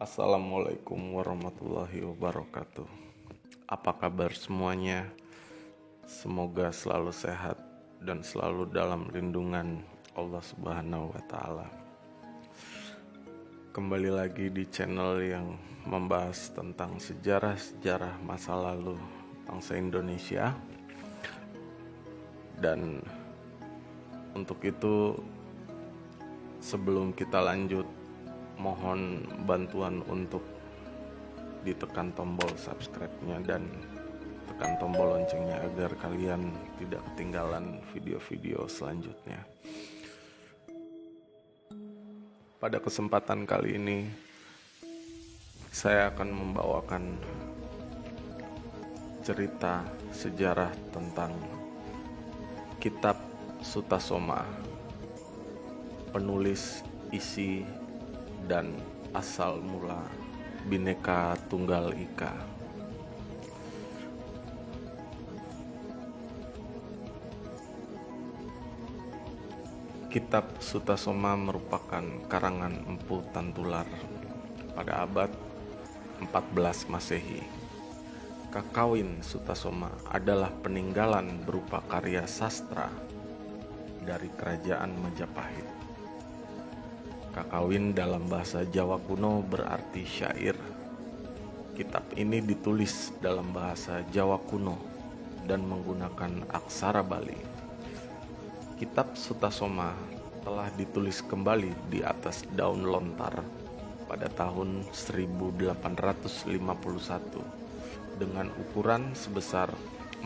Assalamualaikum warahmatullahi wabarakatuh. Apa kabar semuanya? Semoga selalu sehat dan selalu dalam lindungan Allah Subhanahu wa Ta'ala. Kembali lagi di channel yang membahas tentang sejarah-sejarah masa lalu bangsa Indonesia. Dan untuk itu, sebelum kita lanjut, mohon bantuan untuk ditekan tombol subscribe-nya dan tekan tombol loncengnya agar kalian tidak ketinggalan video-video selanjutnya. Pada kesempatan kali ini, saya akan membawakan cerita sejarah tentang Kitab Sutasoma, penulis, isi, dan asal mula Bhinneka Tunggal Ika. Kitab Sutasoma merupakan karangan Empu Tantular pada abad 14 Masehi. Kakawin Sutasoma adalah peninggalan berupa karya sastra dari Kerajaan Majapahit. Kakawin dalam bahasa Jawa kuno berarti syair. Kitab ini ditulis dalam bahasa Jawa kuno dan menggunakan aksara Bali. Kitab Sutasoma telah ditulis kembali di atas daun lontar pada tahun 1851 dengan ukuran sebesar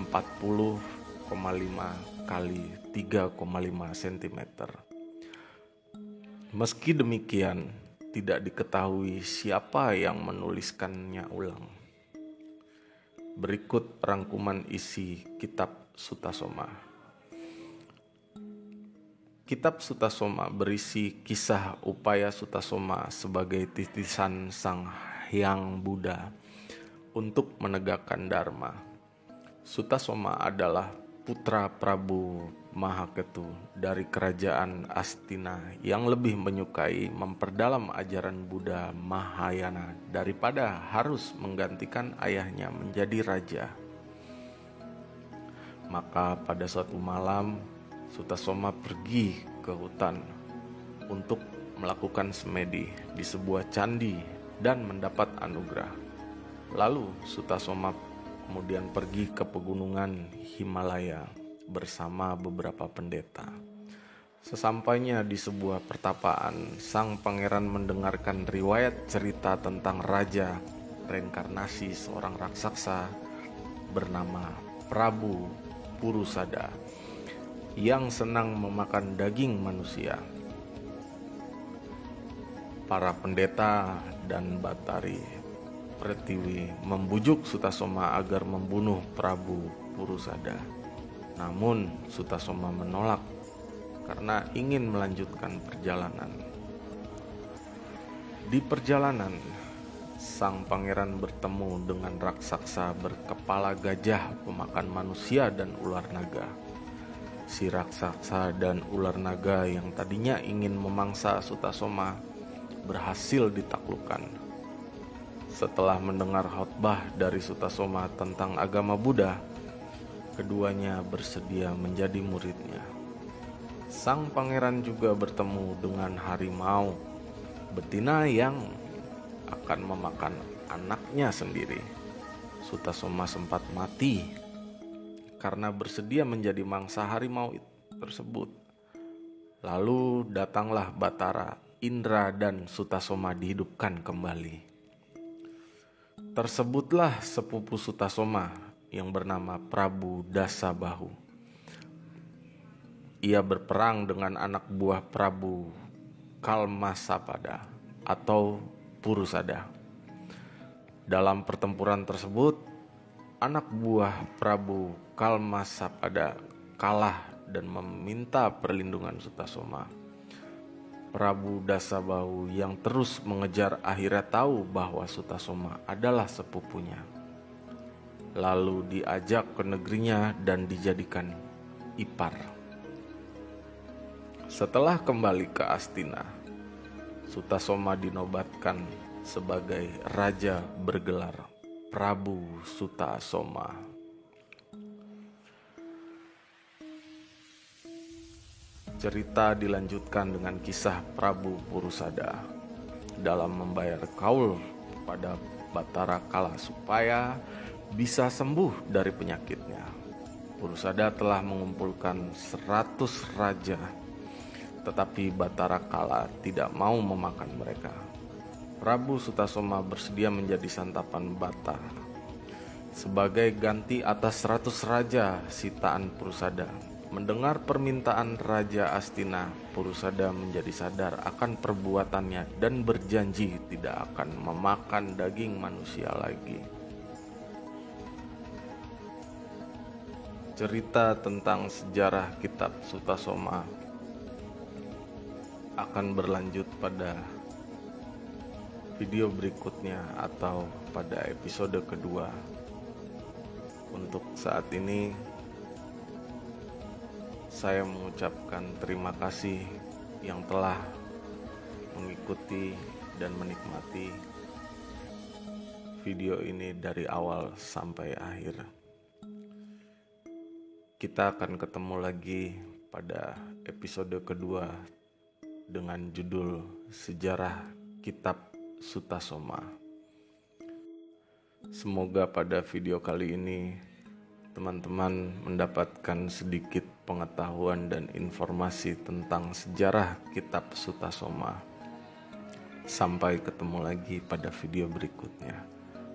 40,5 kali 3,5 cm. Meski demikian, tidak diketahui siapa yang menuliskannya ulang. Berikut rangkuman isi Kitab Sutasoma. Kitab Sutasoma berisi kisah upaya Sutasoma sebagai titisan Sang Hyang Buddha untuk menegakkan Dharma. Sutasoma adalah putra Prabu Mahaketu dari kerajaan Astina yang lebih menyukai memperdalam ajaran Buddha Mahayana daripada harus menggantikan ayahnya menjadi raja. Maka pada suatu malam, Sutasoma pergi ke hutan untuk melakukan semedi di sebuah candi dan mendapat anugerah. Lalu Sutasoma kemudian pergi ke pegunungan Himalaya bersama beberapa pendeta. Sesampainya di sebuah pertapaan, sang pangeran mendengarkan riwayat cerita tentang raja reinkarnasi seorang raksasa bernama Prabu Purusada yang senang memakan daging manusia. Para pendeta dan Batari Pretiwi membujuk Sutasoma agar membunuh Prabu Purusada. Namun Sutasoma menolak karena ingin melanjutkan perjalanan. Di perjalanan, sang pangeran bertemu dengan raksasa berkepala gajah pemakan manusia dan ular naga. Si raksasa dan ular naga yang tadinya ingin memangsa Sutasoma berhasil ditaklukkan. Setelah mendengar khotbah dari Sutasoma tentang agama Buddha, keduanya bersedia menjadi muridnya. Sang pangeran juga bertemu dengan harimau betina yang akan memakan anaknya sendiri. Sutasoma sempat mati karena bersedia menjadi mangsa harimau tersebut. Lalu datanglah Batara, Indra, dan Sutasoma dihidupkan kembali. Tersebutlah sepupu Sutasoma yang bernama Prabu Dasabahu. Ia berperang dengan anak buah Prabu Kalmasapada atau Purusada. Dalam pertempuran tersebut, anak buah Prabu Kalmasapada kalah dan meminta perlindungan Sutasoma. Prabu Dasabahu yang terus mengejar akhirnya tahu bahwa Sutasoma adalah sepupunya. Lalu diajak ke negerinya dan dijadikan ipar. Setelah kembali ke Astina, Sutasoma dinobatkan sebagai raja bergelar Prabu Sutasoma. Cerita dilanjutkan dengan kisah Prabu Purusada dalam membayar kaul pada Batara Kala supaya bisa sembuh dari penyakitnya. Purusada telah mengumpulkan 100 raja, tetapi Batara Kala tidak mau memakan mereka. Prabu Sutasoma bersedia menjadi santapan Bata sebagai ganti atas 100 raja sitaan Purusada. Mendengar permintaan Raja Astina, Purusada menjadi sadar akan perbuatannya dan berjanji tidak akan memakan daging manusia lagi. Cerita tentang sejarah kitab Sutasoma akan berlanjut pada video berikutnya atau pada episode kedua. Untuk saat ini saya mengucapkan terima kasih yang telah mengikuti dan menikmati video ini dari awal sampai akhir. Kita akan ketemu lagi pada episode kedua dengan judul Sejarah Kitab Sutasoma. Semoga pada video kali ini teman-teman mendapatkan sedikit pengetahuan dan informasi tentang sejarah kitab Sutasoma. Sampai ketemu lagi pada video berikutnya.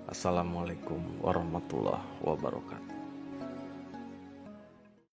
Assalamualaikum warahmatullahi wabarakatuh.